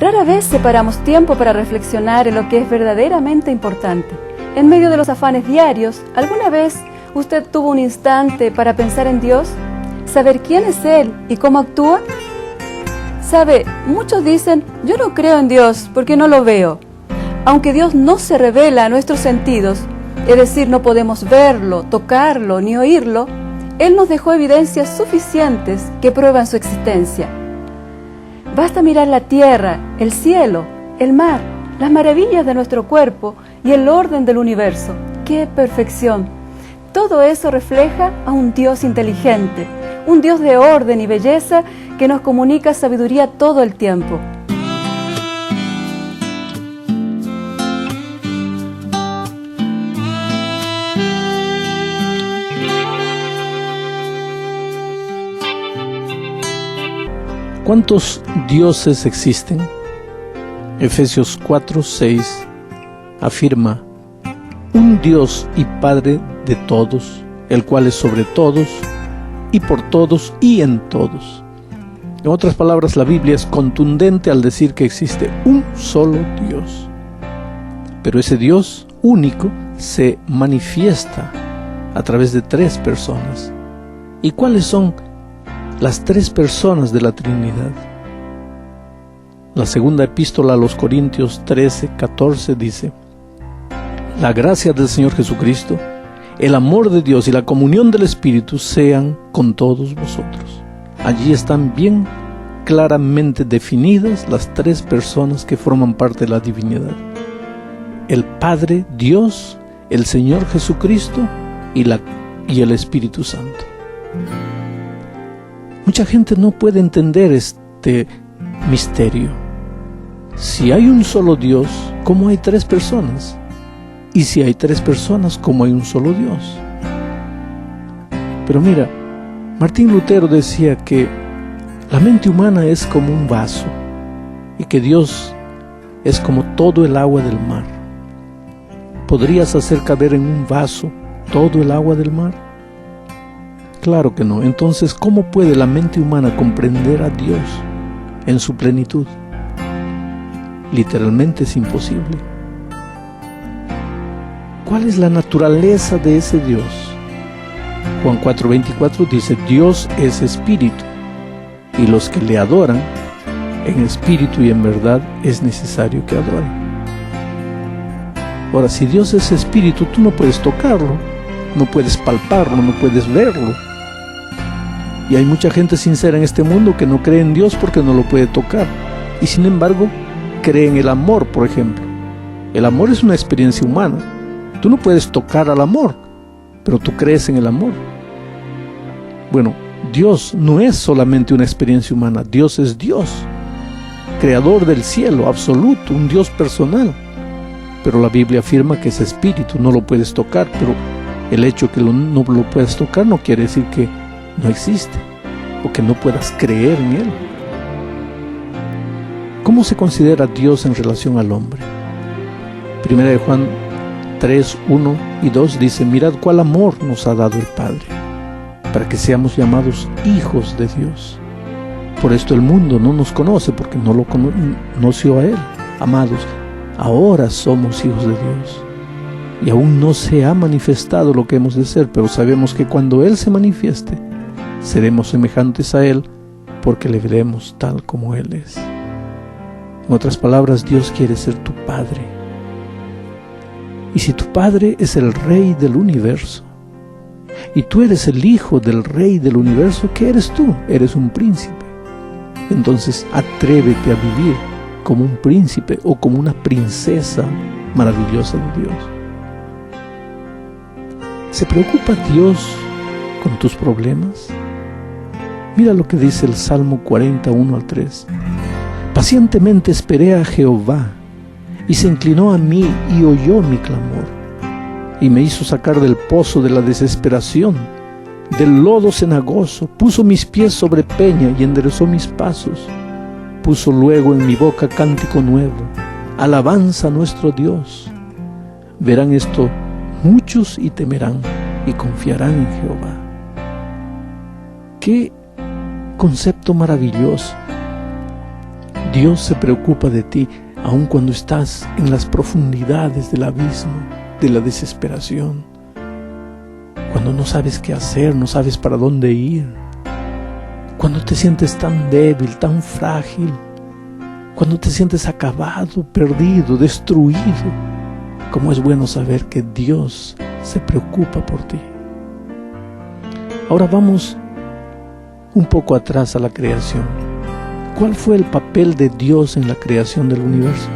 Rara vez separamos tiempo para reflexionar en lo que es verdaderamente importante. En medio de los afanes diarios, ¿alguna vez usted tuvo un instante para pensar en Dios? ¿Saber quién es Él y cómo actúa? Sabe, muchos dicen, yo no creo en Dios porque no lo veo. Aunque Dios no se revela a nuestros sentidos, es decir, no podemos verlo, tocarlo ni oírlo, Él nos dejó evidencias suficientes que prueban su existencia. Basta mirar la tierra, el cielo, el mar, las maravillas de nuestro cuerpo y el orden del universo. ¡Qué perfección! Todo eso refleja a un Dios inteligente, un Dios de orden y belleza que nos comunica sabiduría todo el tiempo. ¿Cuántos dioses existen? Efesios 4:6 afirma: un Dios y Padre de todos, el cual es sobre todos, y por todos, y en todos. En otras palabras, la Biblia es contundente al decir que existe un solo Dios. Pero ese Dios único se manifiesta a través de tres personas. ¿Y cuáles son las tres personas de la Trinidad? La segunda epístola a los Corintios 13:14 dice: la gracia del Señor Jesucristo, el amor de Dios y la comunión del Espíritu sean con todos vosotros. Allí están bien claramente definidas las tres personas que forman parte de la divinidad: el Padre, Dios, el Señor Jesucristo y el Espíritu Santo. Mucha gente no puede entender este misterio. Si hay un solo Dios, ¿cómo hay tres personas? Y si hay tres personas, ¿cómo hay un solo Dios? Pero mira, Martín Lutero decía que la mente humana es como un vaso y que Dios es como todo el agua del mar. ¿Podrías hacer caber en un vaso todo el agua del mar? Claro que no. Entonces, ¿cómo puede la mente humana comprender a Dios en su plenitud? Literalmente es imposible. ¿Cuál es la naturaleza de ese Dios? Juan 4:24 dice: Dios es espíritu, y los que le adoran en espíritu y en verdad es necesario que adoren. Ahora, si Dios es espíritu, tú no puedes tocarlo, no puedes palparlo, no puedes verlo. Y hay mucha gente sincera en este mundo que no cree en Dios porque no lo puede tocar, y sin embargo cree en el amor, por ejemplo. El amor es una experiencia humana. Tú no puedes tocar al amor, pero tú crees en el amor. Bueno, Dios no es solamente una experiencia humana. Dios es Dios, creador del cielo, absoluto, un Dios personal. Pero la Biblia afirma que es espíritu, no lo puedes tocar. Pero el hecho que no lo puedas tocar no quiere decir que no existe o que no puedas creer en Él. ¿Cómo se considera Dios en relación al hombre? Primera de Juan 3:1 y 2 dice: mirad cuál amor nos ha dado el Padre, para que seamos llamados hijos de Dios. Por esto el mundo no nos conoce, porque no lo conoció a Él. Amados, ahora somos hijos de Dios, y aún no se ha manifestado lo que hemos de ser, pero sabemos que cuando Él se manifieste, seremos semejantes a Él, porque le veremos tal como Él es. En otras palabras, Dios quiere ser tu Padre. Y si tu Padre es el Rey del universo, y tú eres el Hijo del Rey del universo, ¿qué eres tú? Eres un príncipe. Entonces atrévete a vivir como un príncipe o como una princesa maravillosa de Dios. ¿Se preocupa Dios con tus problemas? Mira lo que dice el Salmo 41:3. Pacientemente esperé a Jehová, y se inclinó a mí y oyó mi clamor, y me hizo sacar del pozo de la desesperación, del lodo cenagoso. Puso mis pies sobre peña y enderezó mis pasos. Puso luego en mi boca cántico nuevo, alabanza a nuestro Dios. Verán esto muchos y temerán y confiarán en Jehová. ¡Qué concepto maravilloso! Dios se preocupa de ti, aun cuando estás en las profundidades del abismo, de la desesperación. Cuando no sabes qué hacer, no sabes para dónde ir. Cuando te sientes tan débil, tan frágil. Cuando te sientes acabado, perdido, destruido. Cómo es bueno saber que Dios se preocupa por ti. Ahora vamos un poco atrás a la creación. ¿Cuál fue el papel de Dios en la creación del universo?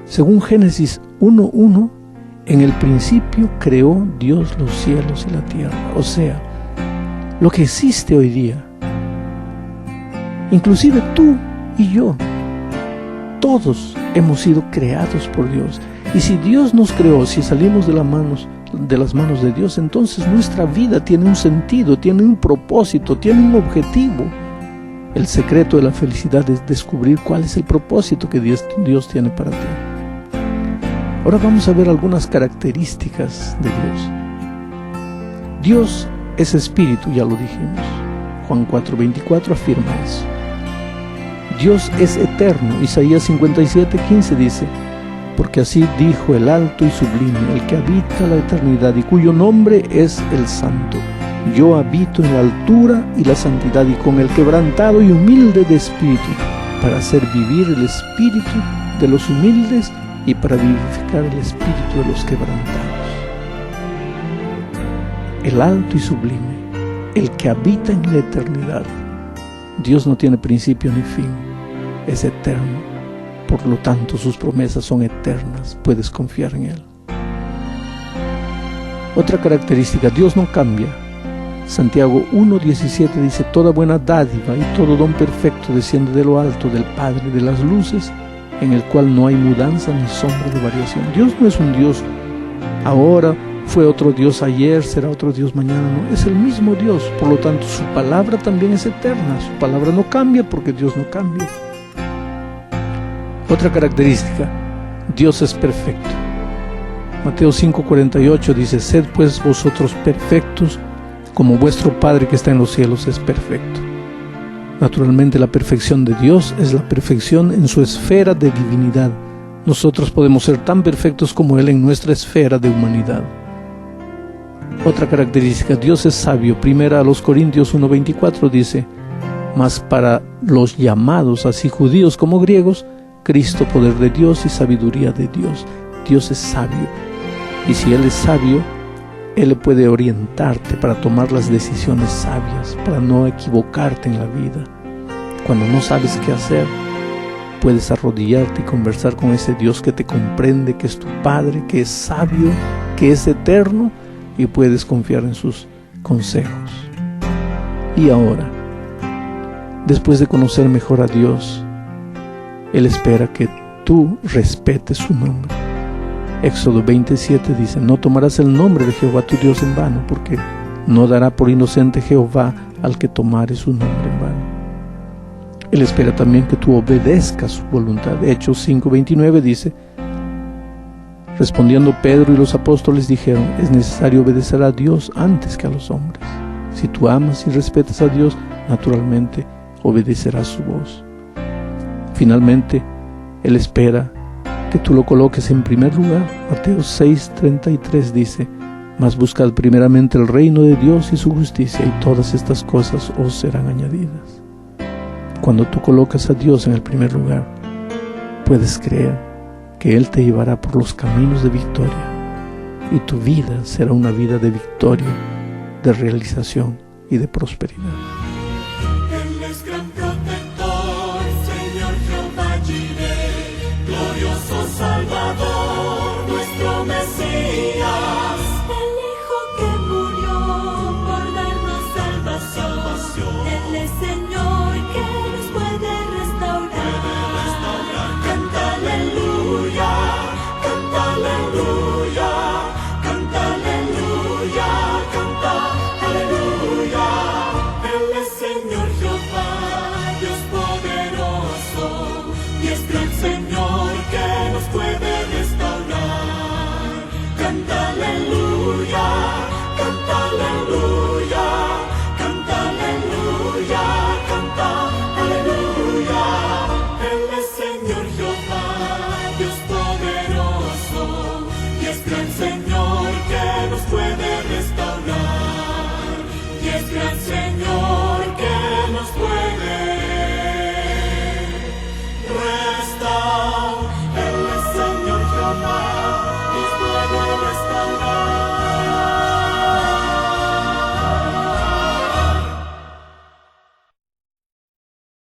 Según Génesis 1:1, en el principio creó Dios los cielos y la tierra. O sea, lo que existe hoy día. Inclusive tú y yo. Todos hemos sido creados por Dios. Y si Dios nos creó, si salimos de las manos de Dios, entonces nuestra vida tiene un sentido, tiene un propósito, tiene un objetivo. El secreto de la felicidad es descubrir cuál es el propósito que Dios tiene para ti. Ahora vamos a ver algunas características de Dios. Dios es espíritu, ya lo dijimos. Juan 4:24 afirma eso. Dios es eterno. Isaías 57:15 dice: porque así dijo el alto y sublime, el que habita la eternidad y cuyo nombre es el Santo. Yo habito en la altura y la santidad y con el quebrantado y humilde de espíritu, para hacer vivir el espíritu de los humildes y para vivificar el espíritu de los quebrantados. El alto y sublime, el que habita en la eternidad. Dios no tiene principio ni fin, es eterno. Por lo tanto, sus promesas son eternas, puedes confiar en Él. Otra característica, Dios no cambia. Santiago 1:17 dice: toda buena dádiva y todo don perfecto desciende de lo alto, del Padre de las luces, en el cual no hay mudanza ni sombra de variación. Dios no es un Dios ahora, fue otro Dios ayer, será otro Dios mañana, no, es el mismo Dios. Por lo tanto, su palabra también es eterna, su palabra no cambia porque Dios no cambia. Otra característica, Dios es perfecto. Mateo 5:48 dice: sed pues vosotros perfectos, como vuestro Padre que está en los cielos es perfecto. Naturalmente, la perfección de Dios es la perfección en su esfera de divinidad. Nosotros podemos ser tan perfectos como Él en nuestra esfera de humanidad. Otra característica, Dios es sabio. Primera a los Corintios 1:24 dice: mas para los llamados, así judíos como griegos, Cristo, poder de Dios y sabiduría de Dios. Dios es sabio. Y si Él es sabio, Él puede orientarte para tomar las decisiones sabias, para no equivocarte en la vida. Cuando no sabes qué hacer, puedes arrodillarte y conversar con ese Dios que te comprende, que es tu Padre, que es sabio, que es eterno, y puedes confiar en sus consejos. Y ahora, después de conocer mejor a Dios, Él espera que tú respetes su nombre. Éxodo 27 dice: no tomarás el nombre de Jehová tu Dios en vano, porque no dará por inocente Jehová al que tomare su nombre en vano. Él espera también que tú obedezcas su voluntad. Hechos 5:29 dice: respondiendo Pedro y los apóstoles dijeron: es necesario obedecer a Dios antes que a los hombres. Si tú amas y respetas a Dios, naturalmente obedecerás su voz. Finalmente, Él espera que tú lo coloques en primer lugar. Mateo 6:33 dice: mas buscad primeramente el reino de Dios y su justicia, y todas estas cosas os serán añadidas. Cuando tú colocas a Dios en el primer lugar, puedes creer que Él te llevará por los caminos de victoria, y tu vida será una vida de victoria, de realización y de prosperidad.